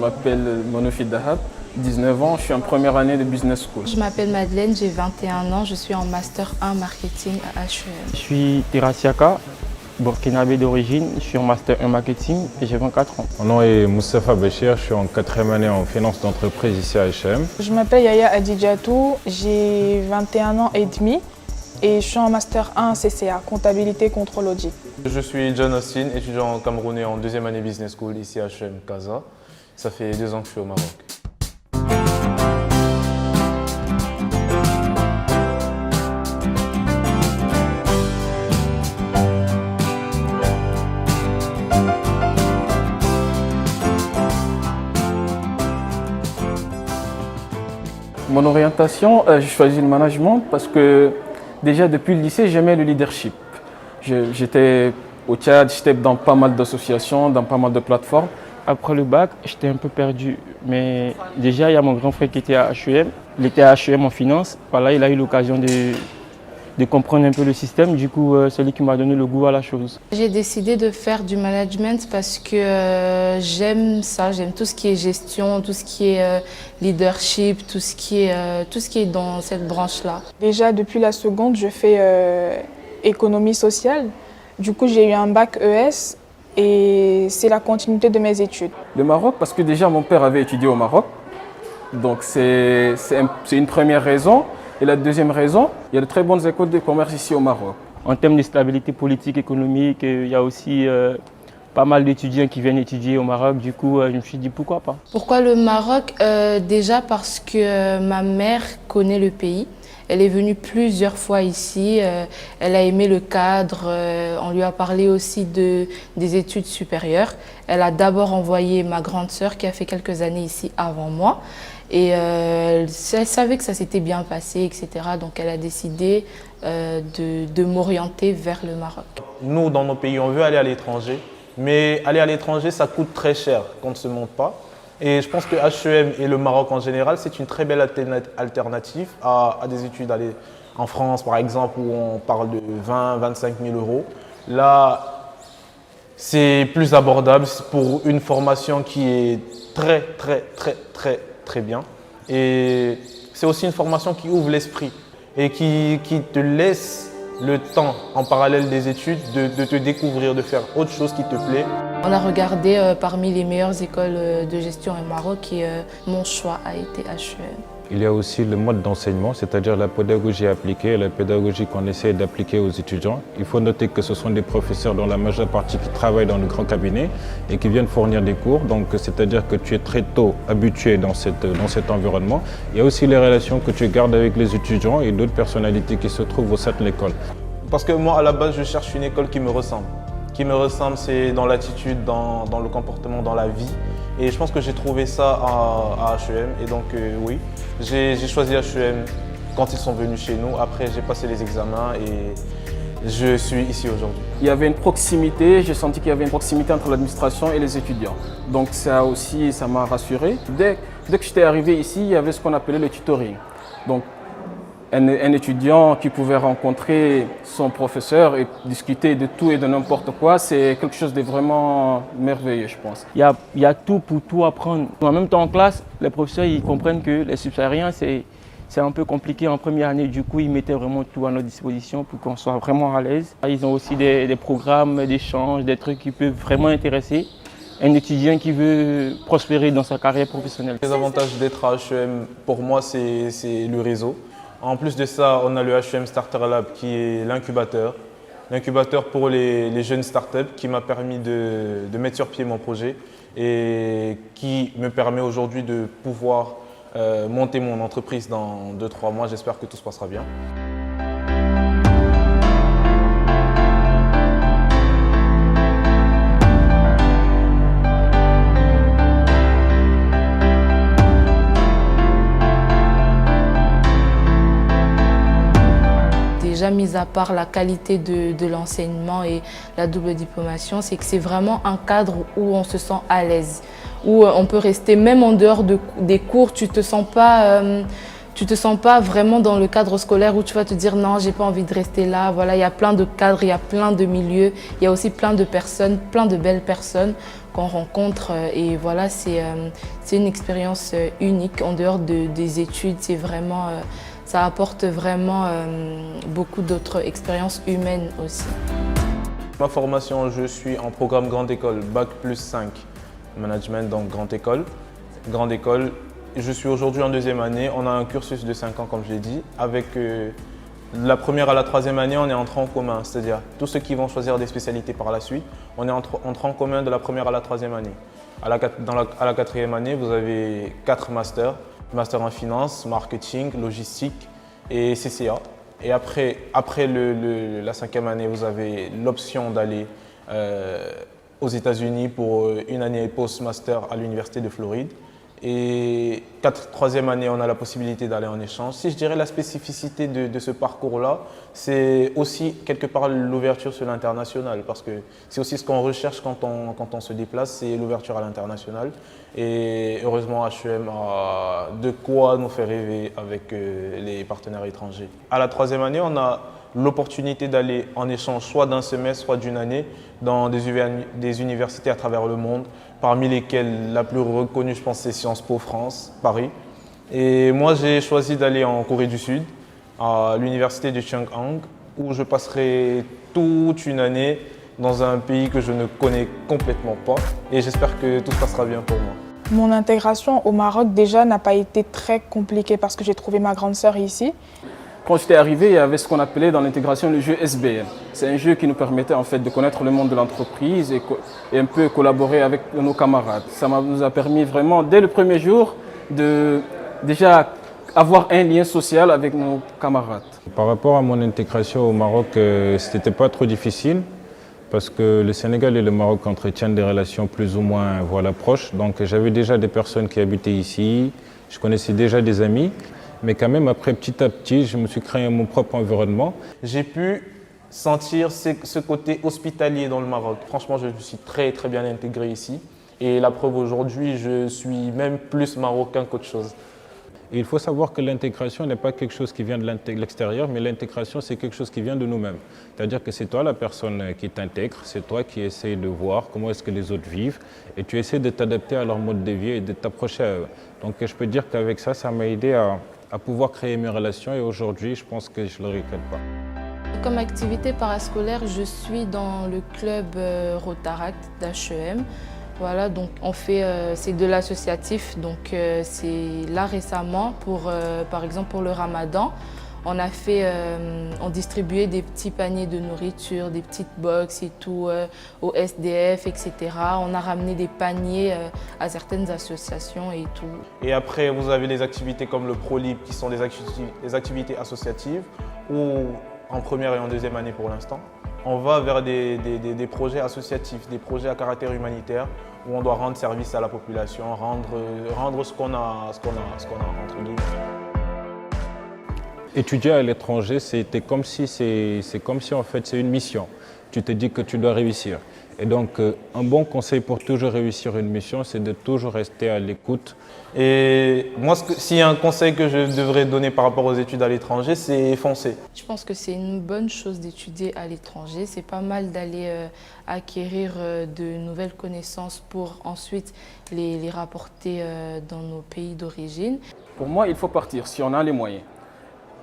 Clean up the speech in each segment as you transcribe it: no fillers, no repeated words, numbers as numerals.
m'appelle Monofid Dahab, 19 ans, je suis en première année de Business School. Je m'appelle Madeleine, j'ai 21 ans, je suis en Master 1 Marketing à HEM. Je suis Terasiaka, burkinabé d'origine, je suis en Master 1 Marketing et j'ai 24 ans. Mon nom est Moustapha Béchir, je suis en 4e année en finance d'entreprise ici à HEM. Je m'appelle Yaya Adidjatou, j'ai 21 ans et demi et je suis en Master 1 CCA, comptabilité contrôle audit. Je suis John Austin, étudiant camerounais en 2e année Business School ici à HEM Casa. Ça fait 2 ans que je suis au Maroc. Mon orientation, j'ai choisi le management parce que déjà depuis le lycée, j'aimais le leadership. J'étais au Tchad, j'étais dans pas mal d'associations, dans pas mal de plateformes. Après le bac, j'étais un peu perdu, mais déjà il y a mon grand frère qui était à HEM. Il était à HEM en finance. Voilà, il a eu l'occasion de comprendre un peu le système. Du coup, c'est lui qui m'a donné le goût à la chose. J'ai décidé de faire du management parce que j'aime ça, j'aime tout ce qui est gestion, tout ce qui est leadership, tout ce qui est dans cette branche-là. Déjà depuis la seconde, je fais économie sociale. Du coup, j'ai eu un bac ES et c'est la continuité de mes études. Le Maroc, parce que déjà mon père avait étudié au Maroc, donc c'est une première raison. Et la deuxième raison, il y a de très bonnes écoles de commerce ici au Maroc. En termes de stabilité politique, économique, il y a aussi pas mal d'étudiants qui viennent étudier au Maroc. Du coup, je me suis dit pourquoi pas. Pourquoi le Maroc? Déjà parce que ma mère connaît le pays. Elle est venue plusieurs fois ici, elle a aimé le cadre, on lui a parlé aussi des études supérieures. Elle a d'abord envoyé ma grande sœur qui a fait quelques années ici avant moi. Et elle savait que ça s'était bien passé, etc. Donc elle a décidé de m'orienter vers le Maroc. Nous, dans nos pays, on veut aller à l'étranger, mais aller à l'étranger, ça coûte très cher quand on ne se monte pas. Et je pense que HEM et le Maroc en général, c'est une très belle alternative à des études en France, par exemple, où on parle de 20-25 000 euros. Là, c'est plus abordable pour une formation qui est très bien. Et c'est aussi une formation qui ouvre l'esprit et qui te laisse le temps, en parallèle des études, de te découvrir, de faire autre chose qui te plaît. On a regardé parmi les meilleures écoles de gestion au Maroc et mon choix a été HEM. Il y a aussi le mode d'enseignement, c'est-à-dire la pédagogie appliquée, la pédagogie qu'on essaie d'appliquer aux étudiants. Il faut noter que ce sont des professeurs dont la majeure partie qui travaillent dans le grand cabinet et qui viennent fournir des cours. Donc, c'est-à-dire que tu es très tôt habitué dans cet environnement. Il y a aussi les relations que tu gardes avec les étudiants et d'autres personnalités qui se trouvent au sein de l'école. Parce que moi, à la base, je cherche une école qui me ressemble. Qui me ressemble, c'est dans l'attitude, dans le comportement, dans la vie. Et je pense que j'ai trouvé ça à HEM. Et donc, oui, j'ai choisi HEM quand ils sont venus chez nous. Après, j'ai passé les examens et je suis ici aujourd'hui. Il y avait une proximité, j'ai senti qu'il y avait une proximité entre l'administration et les étudiants. Donc ça aussi, ça m'a rassuré. Dès que j'étais arrivé ici, il y avait ce qu'on appelait le tutoring. Donc, un étudiant qui pouvait rencontrer son professeur et discuter de tout et de n'importe quoi, c'est quelque chose de vraiment merveilleux, je pense. Il y a tout pour tout apprendre. En même temps, en classe, les professeurs ils comprennent que les subsahariens, c'est un peu compliqué en première année. Du coup, ils mettaient vraiment tout à notre disposition pour qu'on soit vraiment à l'aise. Ils ont aussi des programmes d'échange, des trucs qui peuvent vraiment intéresser un étudiant qui veut prospérer dans sa carrière professionnelle. Les avantages d'être à HEM, pour moi, c'est le réseau. En plus de ça, on a le HEM Starter Lab qui est l'incubateur. L'incubateur pour les jeunes startups qui m'a permis de mettre sur pied mon projet et qui me permet aujourd'hui de pouvoir monter mon entreprise dans 2-3 mois. J'espère que tout se passera bien. Déjà, mis à part la qualité de l'enseignement et la double diplomation, c'est que c'est vraiment un cadre où on se sent à l'aise, où on peut rester même en dehors des cours, tu te sens pas Tu te sens pas vraiment dans le cadre scolaire où tu vas te dire non, j'ai pas envie de rester là. Voilà, il y a plein de cadres, il y a plein de milieux, il y a aussi plein de personnes, plein de belles personnes qu'on rencontre. Et voilà, c'est une expérience unique en dehors des études. C'est vraiment, ça apporte vraiment beaucoup d'autres expériences humaines aussi. Ma formation, je suis en programme Grande École, Bac plus 5, Management, donc Grande École. Grande École. Je suis aujourd'hui en deuxième année. On a un cursus de 5 ans, comme je l'ai dit. Avec la première à la troisième année, on est en tronc commun. C'est-à-dire, tous ceux qui vont choisir des spécialités par la suite, on est en tronc commun de la première à la troisième année. À la quatrième année, vous avez 4 masters. Master en finance, marketing, logistique et CCA. Et après la cinquième année, vous avez l'option d'aller aux États-Unis pour une année post-master à l'Université de Floride. Et troisième année, on a la possibilité d'aller en échange. Si je dirais la spécificité de ce parcours-là, c'est aussi quelque part l'ouverture sur l'international, parce que c'est aussi ce qu'on recherche quand on se déplace, c'est l'ouverture à l'international. Et heureusement, HEM a de quoi nous faire rêver avec les partenaires étrangers. À la troisième année, on a l'opportunité d'aller en échange soit d'un semestre, soit d'une année dans des universités à travers le monde, parmi lesquelles la plus reconnue, je pense, c'est Sciences Po France, Paris. Et moi, j'ai choisi d'aller en Corée du Sud, à l'université de Cheonggang, où je passerai toute une année dans un pays que je ne connais complètement pas. Et j'espère que tout se passera bien pour moi. Mon intégration au Maroc déjà n'a pas été très compliquée parce que j'ai trouvé ma grande sœur ici. Quand j'étais arrivé, il y avait ce qu'on appelait dans l'intégration le jeu SBL. C'est un jeu qui nous permettait en fait de connaître le monde de l'entreprise et un peu collaborer avec nos camarades. Ça nous a permis vraiment, dès le premier jour, de déjà avoir un lien social avec nos camarades. Par rapport à mon intégration au Maroc, ce n'était pas trop difficile parce que le Sénégal et le Maroc entretiennent des relations plus ou moins proches. Donc j'avais déjà des personnes qui habitaient ici, je connaissais déjà des amis. Mais quand même, après, petit à petit, je me suis créé mon propre environnement. J'ai pu sentir ce côté hospitalier dans le Maroc. Franchement, je me suis très bien intégré ici. Et la preuve aujourd'hui, je suis même plus marocain qu'autre chose. Et il faut savoir que l'intégration n'est pas quelque chose qui vient de l'extérieur, mais l'intégration, c'est quelque chose qui vient de nous-mêmes. C'est-à-dire que c'est toi la personne qui t'intègre, c'est toi qui essaies de voir comment est-ce que les autres vivent et tu essaies de t'adapter à leur mode de vie et de t'approcher à eux. Donc je peux dire qu'avec ça, ça m'a aidé à pouvoir créer mes relations et aujourd'hui, je pense que je ne le regrette pas. Comme activité parascolaire, je suis dans le club Rotaract d'HEM. Voilà, donc on fait, c'est de l'associatif, donc c'est là récemment, par exemple pour le Ramadan, on distribuait des petits paniers de nourriture, des petites box et tout, au SDF, etc. On a ramené des paniers à certaines associations et tout. Et après, vous avez des activités comme le ProLib, qui sont des activités associatives, ou en première et en deuxième année pour l'instant. On va vers des projets associatifs, des projets à caractère humanitaire, où on doit rendre service à la population, rendre ce qu'on a entre guillemets. Étudier à l'étranger, c'est comme si en fait c'est une mission. Tu te dis que tu dois réussir. Et donc un bon conseil pour toujours réussir une mission, c'est de toujours rester à l'écoute. Et moi, s'il y a un conseil que je devrais donner par rapport aux études à l'étranger, c'est foncer. Je pense que c'est une bonne chose d'étudier à l'étranger. C'est pas mal d'aller acquérir de nouvelles connaissances pour ensuite les rapporter dans nos pays d'origine. Pour moi, il faut partir si on a les moyens.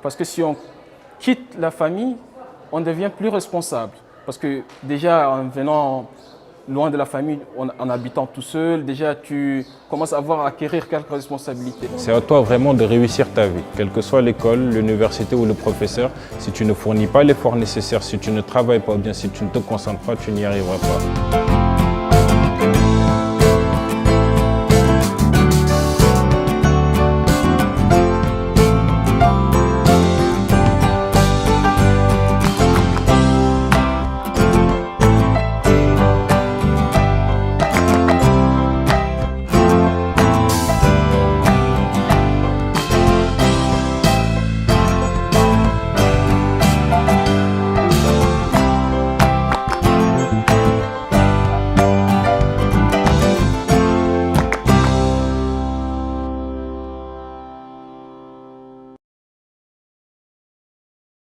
Parce que si on quitte la famille, on devient plus responsable. Parce que déjà, en venant loin de la famille, en habitant tout seul, déjà tu commences à acquérir quelques responsabilités. C'est à toi vraiment de réussir ta vie, quelle que soit l'école, l'université ou le professeur. Si tu ne fournis pas l'effort nécessaire, si tu ne travailles pas bien, si tu ne te concentres pas, tu n'y arriveras pas.